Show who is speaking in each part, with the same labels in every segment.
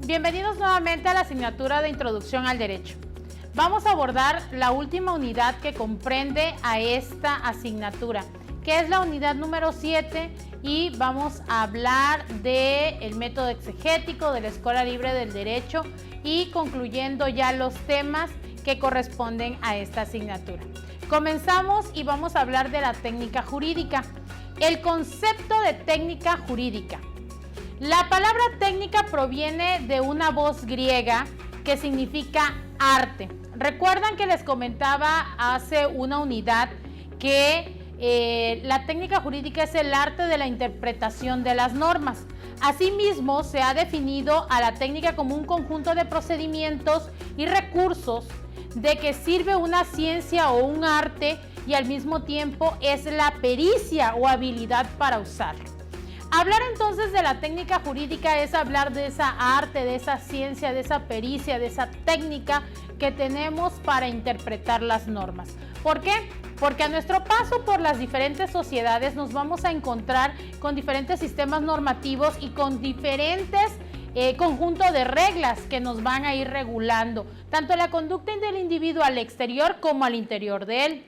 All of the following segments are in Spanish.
Speaker 1: Bienvenidos nuevamente a la asignatura de Introducción al Derecho. Vamos a abordar la última unidad que comprende a esta asignatura, que es la unidad número 7, y vamos a hablar del método exegético, de la Escuela Libre del Derecho y concluyendo ya los temas que corresponden a esta asignatura. Comenzamos y vamos a hablar de la técnica jurídica. El concepto de técnica jurídica. La palabra técnica proviene de una voz griega que significa arte. Recuerdan que les comentaba hace una unidad que la técnica jurídica es el arte de la interpretación de las normas. Asimismo, se ha definido a la técnica como un conjunto de procedimientos y recursos de que sirve una ciencia o un arte y al mismo tiempo es la pericia o habilidad para usarlo. Hablar entonces de la técnica jurídica es hablar de esa arte, de esa ciencia, de esa pericia, de esa técnica que tenemos para interpretar las normas. ¿Por qué? Porque a nuestro paso por las diferentes sociedades nos vamos a encontrar con diferentes sistemas normativos y con diferentes conjuntos de reglas que nos van a ir regulando, tanto la conducta del individuo al exterior como al interior de él.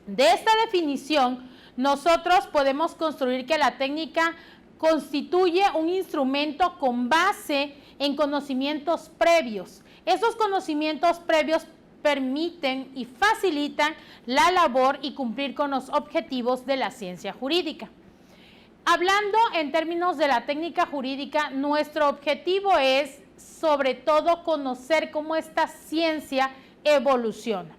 Speaker 1: De esta definición, nosotros podemos construir que la técnica constituye un instrumento con base en conocimientos previos. Esos conocimientos previos permiten y facilitan la labor y cumplir con los objetivos de la ciencia jurídica. Hablando en términos de la técnica jurídica, nuestro objetivo es sobre todo conocer cómo esta ciencia evoluciona.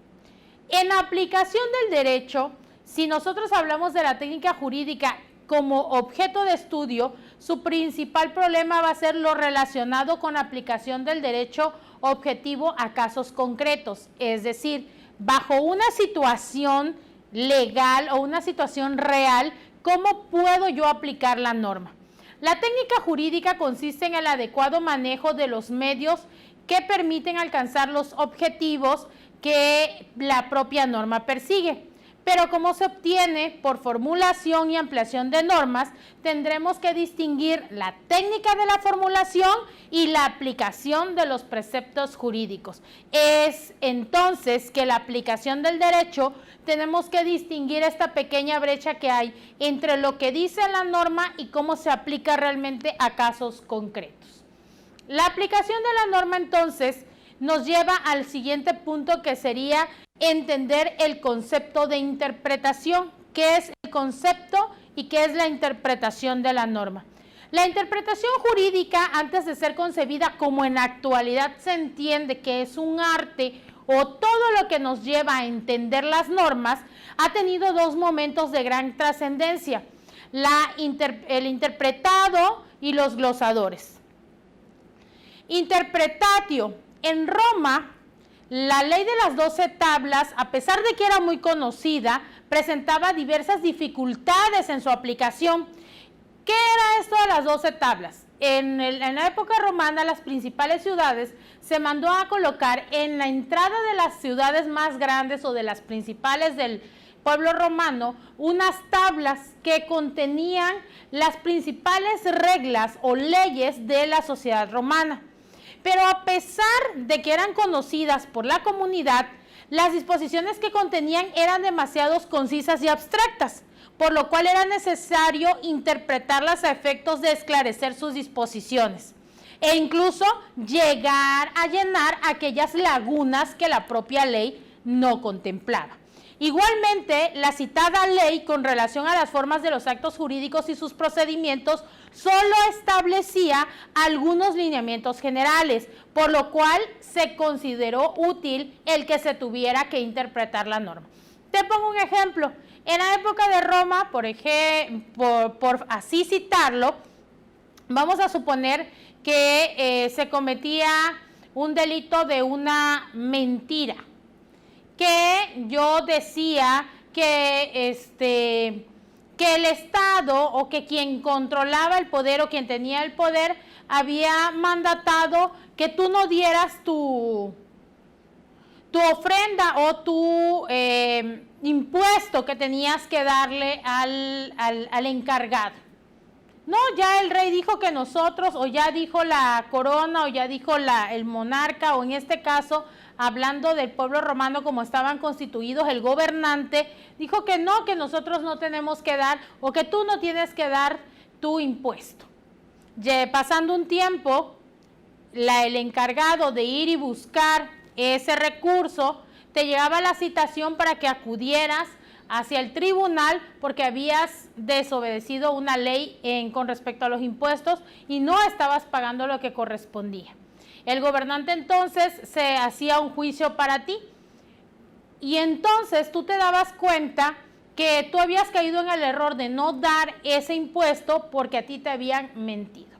Speaker 1: En la aplicación del derecho, si nosotros hablamos de la técnica jurídica como objeto de estudio, su principal problema va a ser lo relacionado con la aplicación del derecho objetivo a casos concretos, es decir, bajo una situación legal o una situación real, ¿cómo puedo yo aplicar la norma? La técnica jurídica consiste en el adecuado manejo de los medios que permiten alcanzar los objetivos que la propia norma persigue. Pero como se obtiene por formulación y ampliación de normas, tendremos que distinguir la técnica de la formulación y la aplicación de los preceptos jurídicos. Es entonces que la aplicación del derecho tenemos que distinguir esta pequeña brecha que hay entre lo que dice la norma y cómo se aplica realmente a casos concretos. La aplicación de la norma entonces nos lleva al siguiente punto, que sería entender el concepto de interpretación. ¿Qué es el concepto y qué es la interpretación de la norma? La interpretación jurídica, antes de ser concebida como en la actualidad se entiende que es un arte o todo lo que nos lleva a entender las normas, ha tenido dos momentos de gran trascendencia: el interpretado y los glosadores. Interpretatio. En Roma, la ley de las 12 tablas, a pesar de que era muy conocida, presentaba diversas dificultades en su aplicación. ¿Qué era esto de las 12 tablas? En la época romana, las principales ciudades se mandó a colocar en la entrada de las ciudades más grandes o de las principales del pueblo romano unas tablas que contenían las principales reglas o leyes de la sociedad romana. Pero a pesar de que eran conocidas por la comunidad, las disposiciones que contenían eran demasiado concisas y abstractas, por lo cual era necesario interpretarlas a efectos de esclarecer sus disposiciones e incluso llegar a llenar aquellas lagunas que la propia ley no contemplaba. Igualmente, la citada ley con relación a las formas de los actos jurídicos y sus procedimientos solo establecía algunos lineamientos generales, por lo cual se consideró útil el que se tuviera que interpretar la norma. Te pongo un ejemplo. En la época de Roma, por así citarlo, vamos a suponer que se cometía un delito de una mentira, que yo decía que el Estado o que quien controlaba el poder o quien tenía el poder había mandatado que tú no dieras tu ofrenda o tu impuesto que tenías que darle al encargado. No, ya el rey dijo que nosotros, o ya dijo la corona, o ya dijo el monarca, o en este caso, hablando del pueblo romano como estaban constituidos, el gobernante, dijo que no, que nosotros no tenemos que dar, o que tú no tienes que dar tu impuesto. Pasando un tiempo, el encargado de ir y buscar ese recurso, te llegaba la citación para que acudieras hacia el tribunal porque habías desobedecido una ley con respecto a los impuestos y no estabas pagando lo que correspondía. El gobernante entonces se hacía un juicio para ti y entonces tú te dabas cuenta que tú habías caído en el error de no dar ese impuesto porque a ti te habían mentido.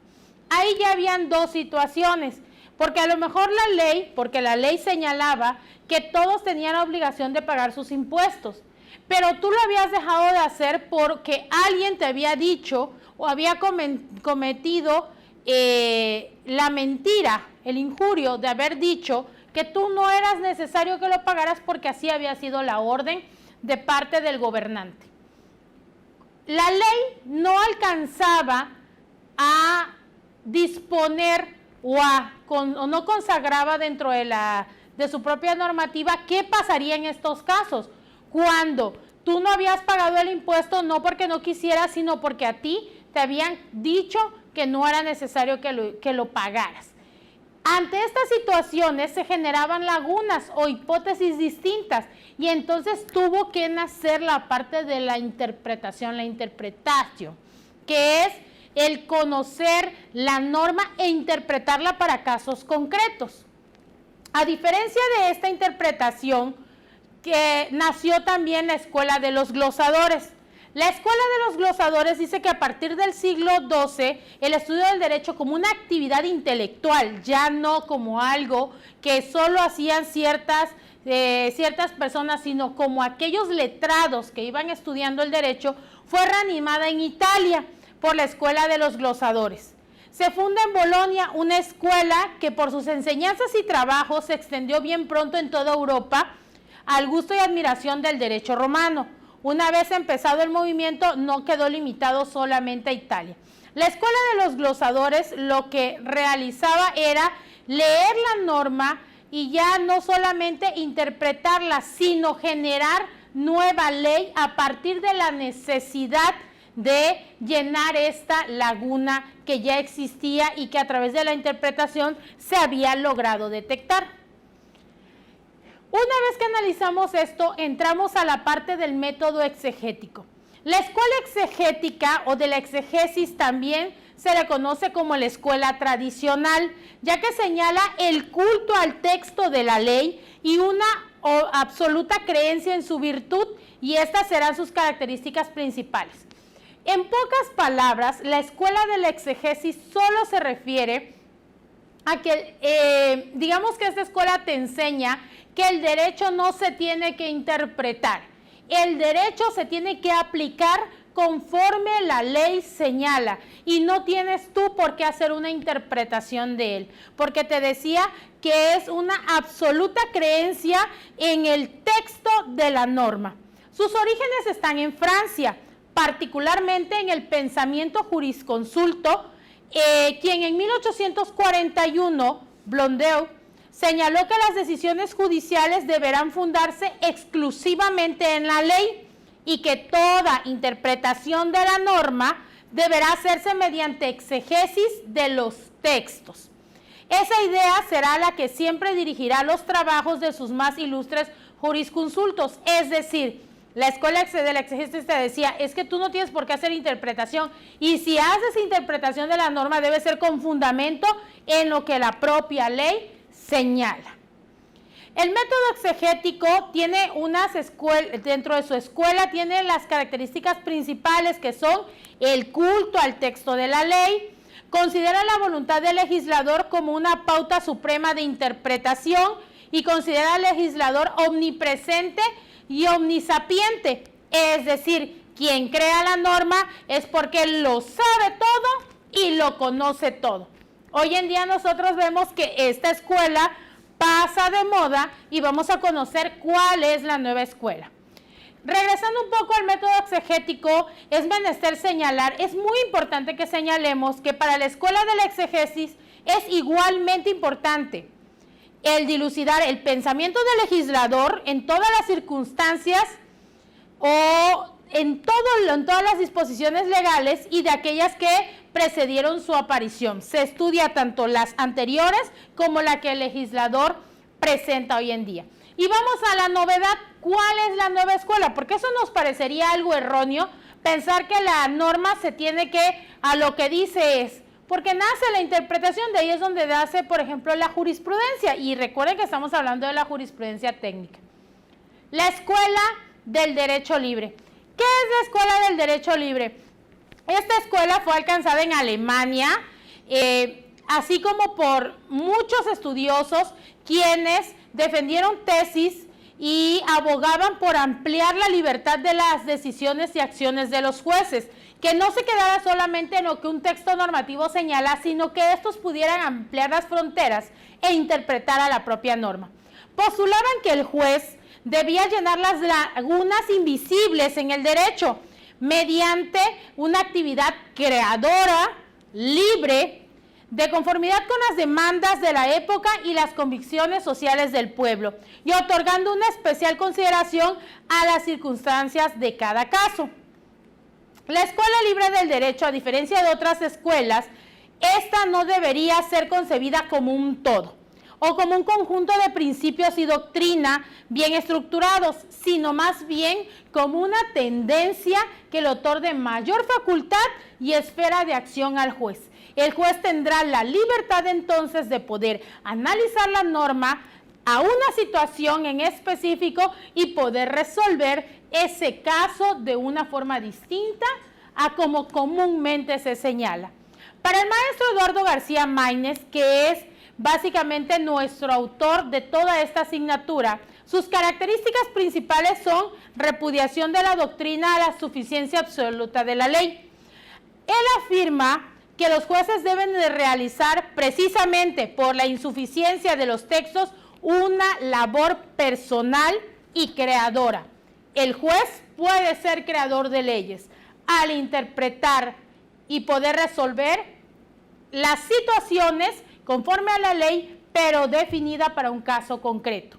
Speaker 1: Ahí ya habían dos situaciones, porque a lo mejor porque la ley señalaba que todos tenían la obligación de pagar sus impuestos, pero tú lo habías dejado de hacer porque alguien te había dicho o había cometido la mentira, el injurio de haber dicho que tú no eras necesario que lo pagaras porque así había sido la orden de parte del gobernante. La ley no alcanzaba a disponer o no consagraba dentro de su propia normativa qué pasaría en estos casos. Cuando tú no habías pagado el impuesto, no porque no quisieras, sino porque a ti te habían dicho que no era necesario que lo pagaras. Ante estas situaciones se generaban lagunas o hipótesis distintas y entonces tuvo que nacer la parte de la interpretación, que es el conocer la norma e interpretarla para casos concretos. A diferencia de esta interpretación, que nació también la escuela de los glosadores. La escuela de los glosadores dice que a partir del siglo XII, el estudio del derecho como una actividad intelectual, ya no como algo que solo hacían ciertas personas, sino como aquellos letrados que iban estudiando el derecho, fue reanimada en Italia por la escuela de los glosadores. Se funda en Bolonia una escuela que por sus enseñanzas y trabajos se extendió bien pronto en toda Europa, al gusto y admiración del derecho romano. Una vez empezado el movimiento, no quedó limitado solamente a Italia. La escuela de los glosadores lo que realizaba era leer la norma y ya no solamente interpretarla, sino generar nueva ley a partir de la necesidad de llenar esta laguna que ya existía y que a través de la interpretación se había logrado detectar. Una vez que analizamos esto, entramos a la parte del método exegético. La escuela exegética o de la exegesis también se le conoce como la escuela tradicional, ya que señala el culto al texto de la ley y una absoluta creencia en su virtud, y estas serán sus características principales. En pocas palabras, la escuela de la exegesis solo se refiere a que, digamos que esta escuela te enseña que el derecho no se tiene que interpretar, el derecho se tiene que aplicar conforme la ley señala y no tienes tú por qué hacer una interpretación de él, porque te decía que es una absoluta creencia en el texto de la norma. Sus orígenes están en Francia, particularmente en el pensamiento jurisconsulto, quien en 1841, Blondeau, señaló que las decisiones judiciales deberán fundarse exclusivamente en la ley y que toda interpretación de la norma deberá hacerse mediante exegesis de los textos. Esa idea será la que siempre dirigirá los trabajos de sus más ilustres jurisconsultos, es decir, la escuela de la exegesis te decía, es que tú no tienes por qué hacer interpretación, y si haces interpretación de la norma debe ser con fundamento en lo que la propia ley señala. El método exegético tiene dentro de su escuela tiene las características principales que son el culto al texto de la ley, considera la voluntad del legislador como una pauta suprema de interpretación y considera al legislador omnipresente y omnisapiente, es decir, quien crea la norma es porque lo sabe todo y lo conoce todo. Hoy en día nosotros vemos que esta escuela pasa de moda y vamos a conocer cuál es la nueva escuela. Regresando un poco al método exegético, es menester señalar, es muy importante que señalemos que para la escuela de la exegesis es igualmente importante el dilucidar el pensamiento del legislador en todas las circunstancias o en todas las disposiciones legales y de aquellas que precedieron su aparición. Se estudia tanto las anteriores como la que el legislador presenta hoy en día. Y vamos a la novedad. ¿Cuál es la nueva escuela? Porque eso nos parecería algo erróneo, pensar que la norma se tiene que, a lo que dice es, porque nace la interpretación, de ahí es donde nace, por ejemplo, la jurisprudencia. Y recuerden que estamos hablando de la jurisprudencia técnica. La escuela del derecho libre. ¿Qué es la escuela del derecho libre? Esta escuela fue alcanzada en Alemania, así como por muchos estudiosos quienes defendieron tesis y abogaban por ampliar la libertad de las decisiones y acciones de los jueces, que no se quedara solamente en lo que un texto normativo señala, sino que estos pudieran ampliar las fronteras e interpretar a la propia norma. Postulaban que el juez debía llenar las lagunas invisibles en el derecho mediante una actividad creadora, libre, de conformidad con las demandas de la época y las convicciones sociales del pueblo, y otorgando una especial consideración a las circunstancias de cada caso. La escuela libre del derecho, a diferencia de otras escuelas, esta no debería ser concebida como un todo, o como un conjunto de principios y doctrina bien estructurados, sino más bien como una tendencia que le otorgue mayor facultad y esfera de acción al juez. El juez tendrá la libertad entonces de poder analizar la norma a una situación en específico y poder resolver ese caso de una forma distinta a como comúnmente se señala. Para el maestro Eduardo García Maínez, que es básicamente nuestro autor de toda esta asignatura, sus características principales son repudiación de la doctrina a la suficiencia absoluta de la ley. Él afirma que los jueces deben de realizar precisamente por la insuficiencia de los textos una labor personal y creadora. El juez puede ser creador de leyes al interpretar y poder resolver las situaciones conforme a la ley, pero definida para un caso concreto.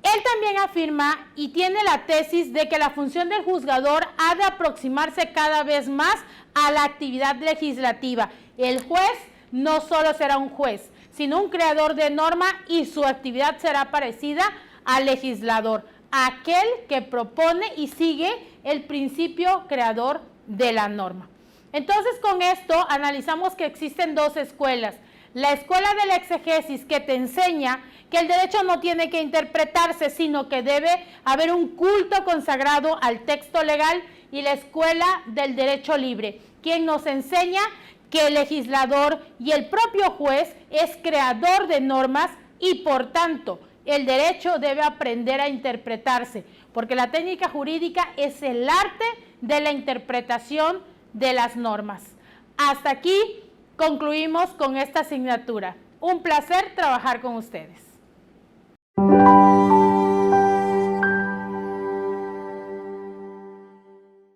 Speaker 1: Él también afirma y tiene la tesis de que la función del juzgador ha de aproximarse cada vez más a la actividad legislativa. El juez no solo será un juez, sino un creador de norma, y su actividad será parecida al legislador, aquel que propone y sigue el principio creador de la norma. Entonces, con esto analizamos que existen dos escuelas. La escuela de la exegesis, que te enseña que el derecho no tiene que interpretarse, sino que debe haber un culto consagrado al texto legal, y la escuela del derecho libre, quien nos enseña que el legislador y el propio juez es creador de normas y por tanto el derecho debe aprender a interpretarse, porque la técnica jurídica es el arte de la interpretación de las normas. Hasta aquí concluimos con esta asignatura. Un placer trabajar con ustedes.